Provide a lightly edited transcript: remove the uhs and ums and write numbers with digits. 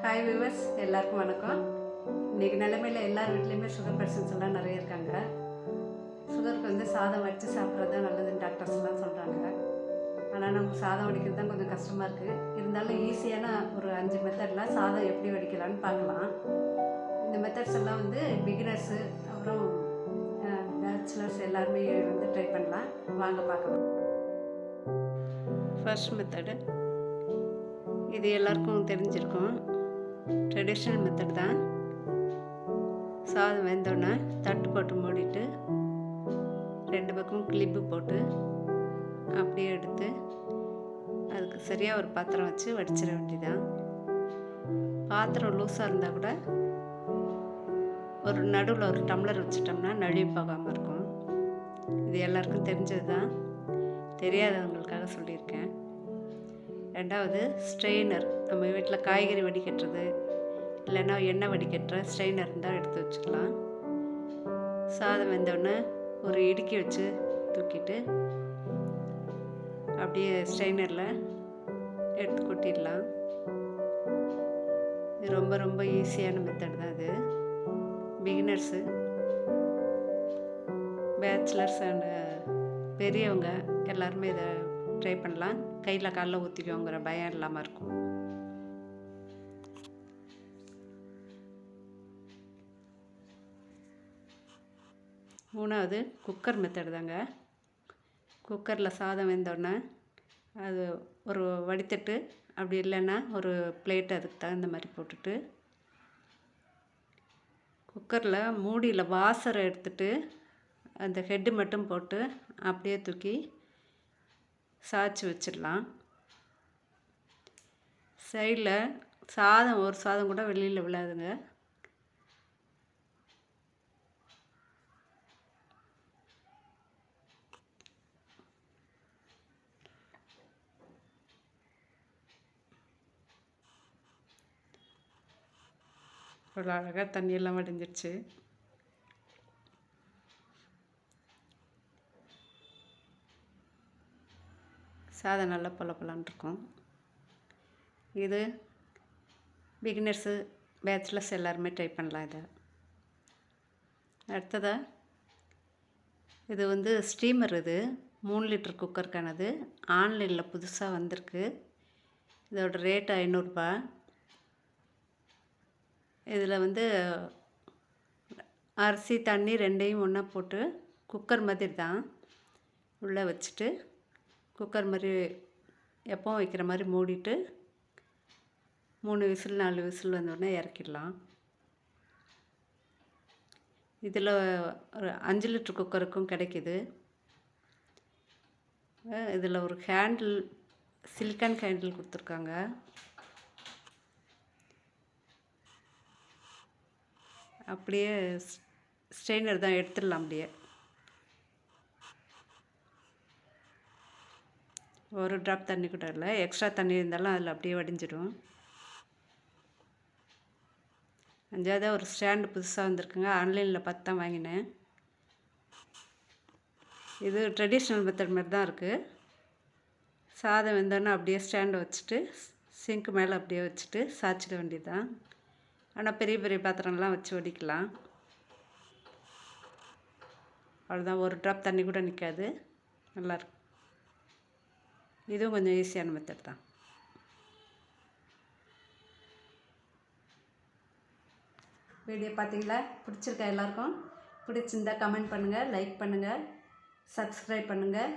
Hi viewers, எல்லாருக்கும் வணக்கம். இன்றைக்கி நிலைமையில் எல்லார் வீட்லேயுமே சுகர் பேஷண்ட்ஸ் எல்லாம் நிறைய இருக்காங்க. சுகருக்கு வந்து சாதம் வடித்து சாப்பிட்றது தான் நல்லதுன்னு டாக்டர்ஸ்லாம் சொல்கிறாங்க. ஆனால் நமக்கு சாதம் வடிக்கிறது தான் கொஞ்சம் கஷ்டமாக இருக்குது. இருந்தாலும் ஈஸியான ஒரு 5 மெத்தடில் சாதம் எப்படி வடிக்கலான்னு பார்க்கலாம். இந்த மெத்தட்ஸ் எல்லாம் வந்து பிகினர்ஸு அப்புறம் பேச்சுலர்ஸ் எல்லாருமே வந்து ட்ரை பண்ணலாம். வாங்க பார்க்கலாம். ஃபர்ஸ்ட் மெத்தடு இது எல்லாருக்கும் தெரிஞ்சிருக்கும். ட்ரெடிஷ்னல் மெத்தட் தான். சாதம் வெந்தோடனே தட்டு போட்டு மூடிட்டு 2 பக்கமும் கிளிப்பு போட்டு அப்படியே எடுத்து அதுக்கு சரியாக ஒரு பாத்திரம் வச்சு வடிச்சிட வேண்டியதான். பாத்திரம் லூஸாக இருந்தால் கூட ஒரு நடுவில் ஒரு டம்ளர் வச்சிட்டோம்னா நழுவி போகாமல் இருக்கும். இது எல்லாருக்கும் தெரிஞ்சது தான், தெரியாதவங்களுக்காக சொல்லியிருக்கேன். 2வது ஸ்ட்ரெயினர். நம்ம வீட்டில் காய்கறி வடிகட்டுறது இல்லைன்னா எண்ணெய் வடிகட்டுற ஸ்ட்ரெயினர் இருந்தால் எடுத்து வச்சுக்கலாம். சாதம் வெந்தோடனே ஒரு இடுக்கி வச்சு தூக்கிட்டு அப்படியே ஸ்ட்ரெயினரில் எடுத்து கொட்டிடலாம். இது ரொம்ப ரொம்ப ஈஸியான மெத்தட் தான். இது பிகினர்ஸு, பேச்சுலர்ஸ் அண்டு பெரியவங்க எல்லாருமே இதை ட்ரை பண்ணலாம். கையில் காலில் ஊற்றிக்குவோங்கிற பயம் இல்லாமல் இருக்கும். மூணாவது குக்கர் மெத்தட் தாங்க. குக்கரில் சாதம் வெந்தோடனே அது ஒரு வடித்தட்டு, அப்படி இல்லைன்னா ஒரு பிளேட் அதுக்கு தகுந்த மாதிரி போட்டுட்டு குக்கரில் மூடியில் வாசரை எடுத்துட்டு அந்த ஹெட்டு மட்டும் போட்டு அப்படியே தூக்கி சாய்ச்சி வச்சிடலாம். சைடில் சாதம் ஒரு சாதம் கூட வெளியில் விழாதுங்க. ஒரு அழகாக தண்ணியெல்லாம் வடிஞ்சிடுச்சு. சாதம் நல்லா பொலப்பொலன்னு இருக்கும். இது பிகினர்ஸு, பேச்சுலர்ஸ் எல்லாருமே ட்ரை பண்ணலாம் இதை. அடுத்ததாக இது வந்து ஸ்டீமர். இது 3 லிட்டர் குக்கருக்கானது. ஆன்லைனில் புதுசாக வந்திருக்கு. இதோட ரேட்டு 500 ரூபா. இதில் வந்து அரிசி தண்ணி 2ஐயும் ஒன்றா போட்டு குக்கர் மாதிரி தான் உள்ளே வச்சுட்டு குக்கர் மாதிரி எப்பவும் வைக்கிற மாதிரி மூடிட்டு 3 விசில் 4 விசில் வந்தோடனே இறக்கிடலாம். இதில் ஒரு 5 லிட்டர் குக்கருக்கும் கிடைக்கிது. இதில் ஒரு ஹேண்டில், சிலிக்கான் ஹேண்டில் கொடுத்துருக்காங்க. அப்படியே ஸ்ட்ரெயினர் தான், எடுத்துடலாம். அப்படியே ஒரு ட்ராப் தண்ணி கூட இல்லை. எக்ஸ்ட்ரா தண்ணி இருந்தாலும் அதில் அப்படியே வடிஞ்சிடும். 5வது ஒரு ஸ்டாண்டு புதுசாக வந்திருக்குங்க. ஆன்லைனில் பார்த்து தான் வாங்கினேன். இது ட்ரெடிஷ்னல் மெத்தட் மாதிரி தான் இருக்குது. சாதம் வெந்தோடனே அப்படியே ஸ்டாண்டை வச்சுட்டு சிங்க் மேலே அப்படியே வச்சுட்டு சாய்ச்சிட வேண்டியது தான். ஆனால் பெரிய பெரிய பாத்திரம்லாம் வச்சு வடிக்கலாம். அவ்வளோதான், ஒரு ட்ராப் தண்ணி கூட நிற்காது. நல்லாயிருக்கும். இதுவும் கொஞ்சம் ஈஸியான மெத்தட் தான். வீடியோ பார்த்தீங்களா? பிடிச்சிருக்கா? எல்லாருக்கும் பிடிச்சிருந்தா கமெண்ட் பண்ணுங்கள், லைக் பண்ணுங்கள், சப்ஸ்கிரைப் பண்ணுங்கள்.